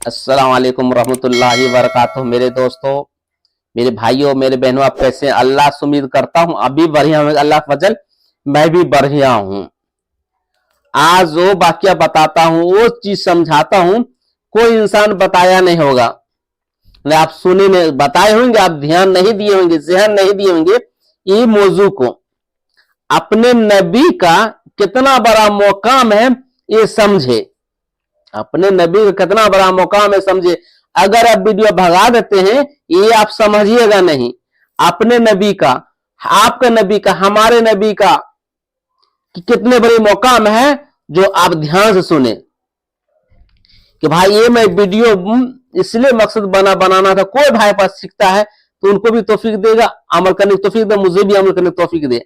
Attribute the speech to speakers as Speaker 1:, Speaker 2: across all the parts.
Speaker 1: अस्सलाम वालेकुम रहमतुल्लाहि व बरकातुहू। मेरे दोस्तों, मेरे भाइयों, मेरे बहनों, आप कैसे हैं? अल्लाह से उम्मीद करता हूँ अभी बढ़िया हूँ। अल्लाह का फजल, मैं भी बढ़िया हूँ। आज वो वाकया बताता हूँ, वो चीज समझाता हूँ, कोई इंसान बताया नहीं होगा। आप सुने नहीं, बताए होंगे, आप ध्यान नहीं दिए होंगे, ध्यान नहीं दिए होंगे ये मौजू को। अपने नबी का कितना बड़ा मुकाम है ये समझे। अपने नबी का कितना बड़ा मुकाम है समझे। अगर आप वीडियो भगा देते हैं ये आप समझिएगा नहीं। अपने नबी का, आपका नबी का, हमारे नबी का कि कितने बड़े मुकाम है जो आप ध्यान से सुने। कि भाई ये मैं वीडियो इसलिए मकसद बनाना था, कोई भाई पास सीखता है तो उनको भी तौफीक देगा, अमल करने की तौफीक दे, मुझे भी अमल करने की तौफीक दे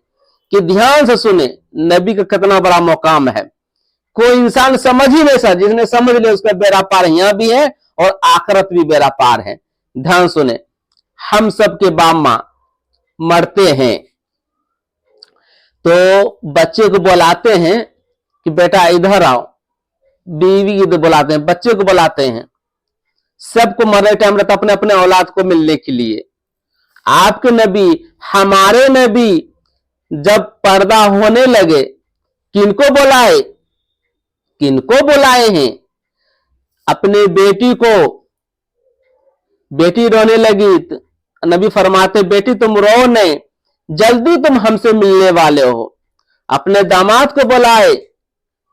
Speaker 1: कि ध्यान से सुने नबी का कितना बड़ा मुकाम है। कोई इंसान समझ ही नहीं सकता, जिसने समझ लिया उसका बेड़ा पार यहां भी है और आखिरत भी बेड़ा पार है। ध्यान सुने, हम सब के बाप मां मरते हैं तो बच्चे को बुलाते हैं कि बेटा इधर आओ, बीवी को बुलाते हैं, बच्चे को बुलाते हैं। सबको मरने टाइम रहता अपने अपने औलाद को मिलने के लिए। आपके नबी, हमारे नबी जब पर्दा होने लगे किनको बुलाए, किनको बुलाए हैं? अपने बेटी को। बेटी रोने लगी तो नबी फरमाते बेटी तुम रो नहीं, जल्दी तुम हमसे मिलने वाले हो। अपने दामाद को बुलाए,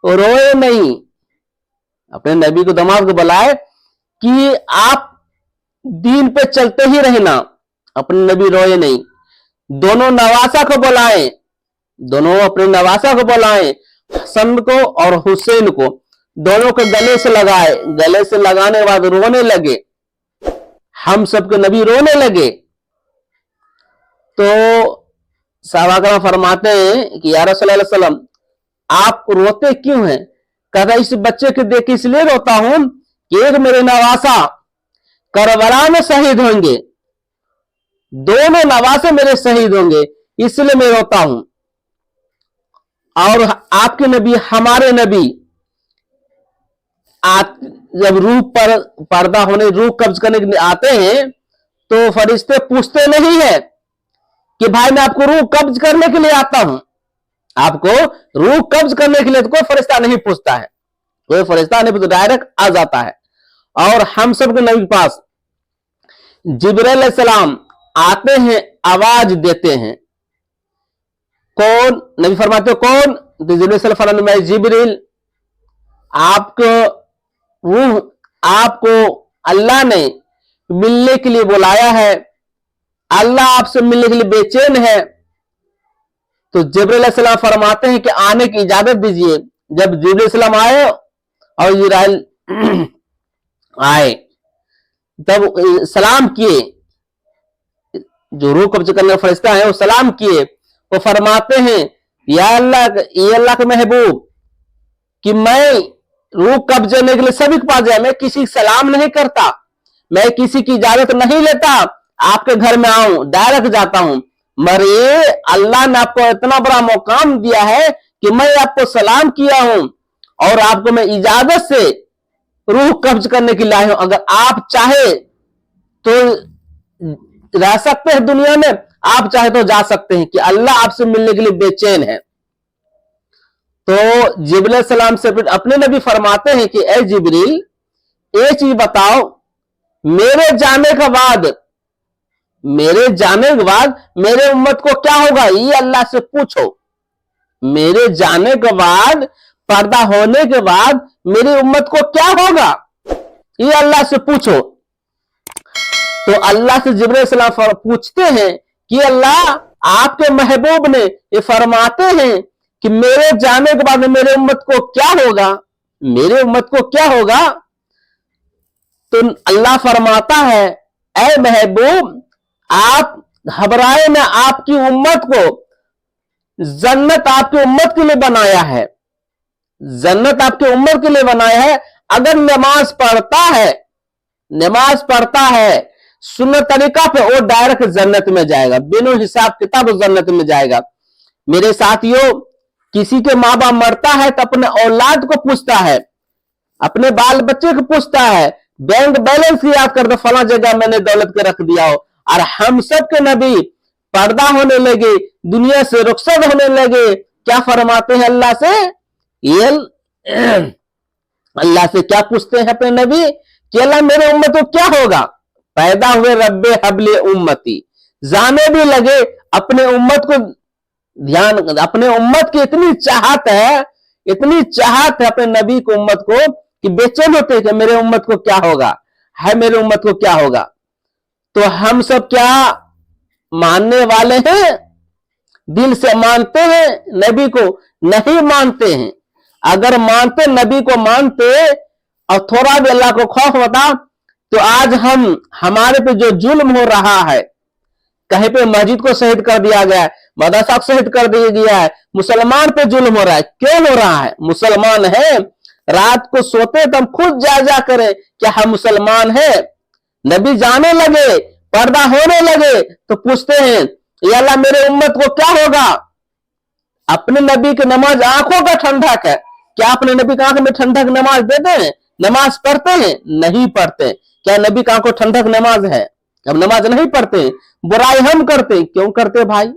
Speaker 1: रोए नहीं। अपने नबी को, दामाद को बुलाए कि आप दीन पे चलते ही रहना। अपने नबी रोए नहीं। दोनों नवासा को बुलाए, दोनों अपने नवासा को बुलाए, हसन को और हुसैन को, दोनों को गले से लगाए। गले से लगाने के बाद रोने लगे, हम सबके नबी रोने लगे। तो सहाबा फरमाते हैं कि या रसूल अल्लाह सल्लम आप रोते क्यों हैं? कहता इस बच्चे को देख के इसलिए रोता हूं कि एक मेरे नवासा करबला में शहीद होंगे, दोनों नवासे मेरे शहीद होंगे, इसलिए मैं रोता हूं। और आपके नबी, हमारे नबी जब रूह पर पर्दा होने, रूह कब्ज करने के लिए आते हैं तो फरिश्ते पूछते नहीं है कि भाई मैं आपको रूह कब्ज करने के लिए आता हूं। आपको रूह कब्ज करने के लिए तो कोई फरिश्ता नहीं पूछता है, कोई फरिश्ता नहीं पूछता, डायरेक्ट आ जाता है। और हम सबके नबी के पास जिब्राइल सलाम आते हैं, आवाज देते हैं। कौन? नबी फरमाते हो कौन? तो जिब्राइल फरमाते मैं जिब्राइल, आपको रूह, आपको अल्लाह ने मिलने के लिए बुलाया है, अल्लाह आपसे मिलने के लिए बेचैन है। तो जिब्राइल सलाम फरमाते हैं कि आने की इजाजत दीजिए। जब जिब्राइल सलाम आए और इजराइल आए तब सलाम किए, जो रूह कब्ज करने फरिश्ता है वो सलाम किए। वो फरमाते हैं या अल्लाह, ये अल्लाह के महबूब कि मैं रूह कब्ज करने के लिए सभी के पास जाए, मैं किसी की सलाम नहीं करता, मैं किसी की इजाजत नहीं लेता, आपके घर में आऊं डायरेक्ट जाता हूं। मगर ये अल्लाह ने आपको इतना बड़ा मुकाम दिया है कि मैं आपको सलाम किया हूं और आपको मैं इजाजत से रूह कब्ज करने के लिए आया हूं। अगर आप चाहे तो रह सकते हैं दुनिया में, आप चाहे तो जा सकते हैं, कि अल्लाह आपसे मिलने के लिए बेचैन है। तो जिब्राइल सलाम से अपने नबी फरमाते हैं कि ए जिब्रील, एक चीज बताओ, मेरे जाने के बाद, मेरे जाने के बाद मेरे उम्मत को क्या होगा, ये अल्लाह से पूछो। मेरे जाने के बाद, पर्दा होने के बाद मेरी उम्मत को क्या होगा, ये अल्लाह से पूछो। तो अल्लाह से जिब्राइल सलाम पूछते हैं कि अल्लाह, आपके महबूब ने ये फरमाते हैं कि मेरे जाने के बाद मेरे उम्मत को क्या होगा, मेरे उम्मत को क्या होगा। तो अल्लाह फरमाता है ऐ महबूब, आप घबराए ना, आपकी उम्मत को जन्नत आपकी उम्मत के लिए बनाया है, जन्नत आपकी उम्मत के लिए बनाया है। अगर नमाज पढ़ता है, नमाज पढ़ता है सुन्नत तरीका पे, वो डायरेक्ट जन्नत में जाएगा, बिना हिसाब किताब जन्नत में जाएगा। मेरे साथियों, किसी के माँ बाप मरता है तो अपने औलाद को पूछता है, अपने बाल बच्चे को पूछता है बैंक बैलेंस की याद करते, फला जगह मैंने दौलत के रख दिया हो। और हम सब के नबी पर्दा होने लगे, दुनिया से रुखसत होने लगे। क्या फरमाते हैं अल्लाह से? ये अल्लाह से क्या पूछते हैं अपने नबी कि अल्लाह मेरे उम्मत को क्या होगा? पैदा हुए रब्बे हबले उम्मती, जाने भी लगे अपने उम्मत को ध्यान, अपने उम्मत की इतनी चाहत है, इतनी चाहत है अपने नबी को, उम्मत को, कि बेचैन होते कि मेरे उम्मत को क्या होगा, है मेरे उम्मत को क्या होगा। तो हम सब क्या मानने वाले हैं? दिल से मानते हैं नबी को? नहीं मानते हैं। अगर मानते, नबी को मानते और थोड़ा भी अल्लाह को खौफ होता, तो आज हम, हमारे पे जो जुल्म हो रहा है, कहीं पे मस्जिद को शहीद कर दिया गया है, मदरसा को शहीद कर दिया गया है, मुसलमान पे जुल्म हो रहा है। क्यों हो रहा है? मुसलमान है, रात को सोते तो हम खुद जायजा करें क्या हम मुसलमान हैं। नबी जाने लगे, पर्दा होने लगे, तो पूछते हैं या अल्लाह मेरे उम्मत को क्या होगा? अपने नबी की नमाज आंखों का ठंडक है। क्या अपने नबी की आंख में ठंडक नमाज देते हैं? नमाज पढ़ते हैं? नहीं पढ़ते। क्या नबी की आंखों ठंडक नमाज है? अब नमाज नहीं पढ़ते। बुराई हम करते, क्यों करते भाई?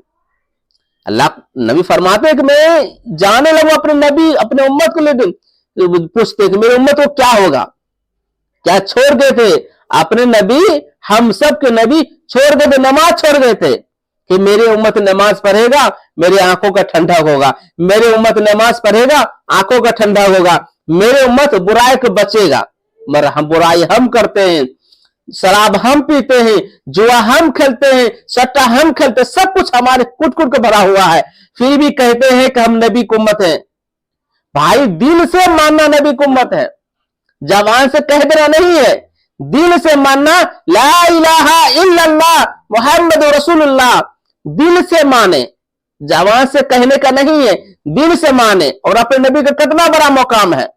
Speaker 1: अल्लाह नबी फरमाते कि मैं जाने लगूं अपने नबी, अपने उम्मत को लेते, पूछते कि मेरे उम्मत को क्या होगा? क्या छोड़ गए थे अपने नबी? हम सब के नबी छोड़ गए थे, नमाज छोड़ गए थे कि मेरे उम्मत नमाज पढ़ेगा, मेरे आंखों का ठंडक होगा। मेरे उम्मत नमाज पढ़ेगा, आंखों का ठंडक होगा। मेरे उम्मत बुराई को बचेगा। मगर हम बुराई हम करते हैं, शराब हम पीते हैं, जुआ हम खेलते हैं, सट्टा हम खेलते हैं, सब कुछ हमारे कुट कुट के भरा हुआ है, फिर भी कहते हैं कि हम नबी की उम्मत हैं। भाई दिल से मानना नबी की उम्मत है, जबान से कह देना नहीं है। दिल से मानना, ला इलाहा इल्लल्लाह मुहम्मद रसूलुल्लाह, दिल से माने, जबान से कहने का नहीं है, दिल से माने। और अपने नबी का कितना बड़ा मुकाम है।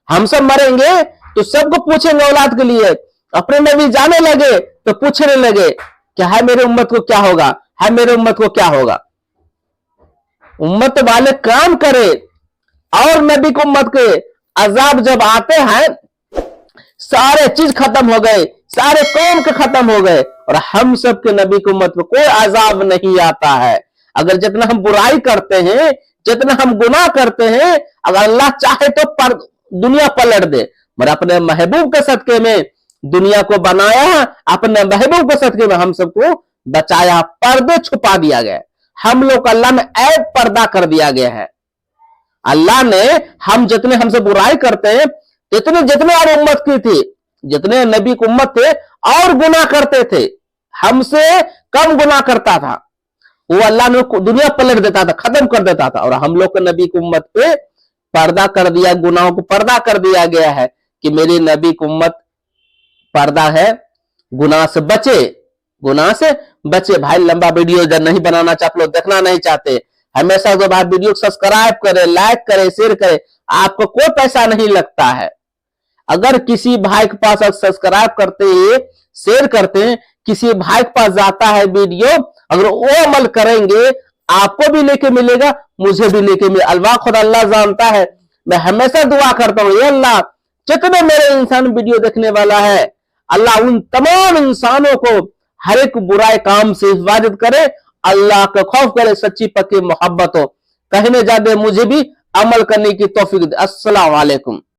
Speaker 1: हम सब मरेंगे तो सबको पूछेंगे औलाद के लिए। अपने नबी जाने लगे तो पूछने लगे कि है मेरे उम्मत को क्या होगा, है मेरे उम्मत को क्या होगा। उम्मत वाले काम करे, और नबी को उम्मत के अजाब जब आते हैं, सारे चीज खत्म हो गए, सारे कौम के खत्म हो गए, और हम सब के नबी की उम्मत में कोई अजाब नहीं आता है। अगर जितना हम बुराई करते हैं, जितना हम गुनाह करते हैं, अगर अल्लाह चाहे तो दुनिया पलट दे, मगर अपने महबूब के सदके में दुनिया को बनाया, अपने महबूब के सदके में हम सबको बचाया, पर्दे छुपा दिया गया। हम लोग अल्लाह ने ऐब पर्दा कर दिया गया है। अल्लाह ने, हम जितने हमसे बुराई करते हैं, इतने जितने और उम्मत की थी, जितने नबी की उम्मत थे और गुनाह करते थे, हमसे कम गुनाह करता था, वो अल्लाह ने दुनिया पलट देता था, खत्म कर देता था। और हम लोग के नबी की उम्मत पे पर्दा कर दिया, गुनाहों को पर्दा कर दिया गया है कि मेरी नबी की उम्मत पर्दा है, गुनाह से बचे, गुनाह से बचे। भाई लंबा वीडियो जब नहीं बनाना चाहते, लोग देखना नहीं चाहते, हमेशा जो भाई वीडियो सब्सक्राइब करे, लाइक करे, शेयर करे, आपको कोई पैसा नहीं लगता है। अगर किसी भाई के पास सब्सक्राइब करते हैं, शेयर करते हैं, किसी भाई के पास जाता है वीडियो, अगर वो अमल करेंगे, आपको भी लेके मिलेगा, मुझे भी लेके मिलेगा। अल्लाह खुद अल्लाह जानता है। मैं हमेशा दुआ करता हूँ, ये अल्लाह जितने मेरे इंसान वीडियो देखने वाला है, अल्लाह उन तमाम इंसानों को हर एक बुराई काम से हिफाजत करे, अल्लाह का खौफ करे, सच्ची पक्की मोहब्बत हो। कहने ज्यादा मुझे भी अमल करने की तौफीक दे। अस्सलाम वालेकुम।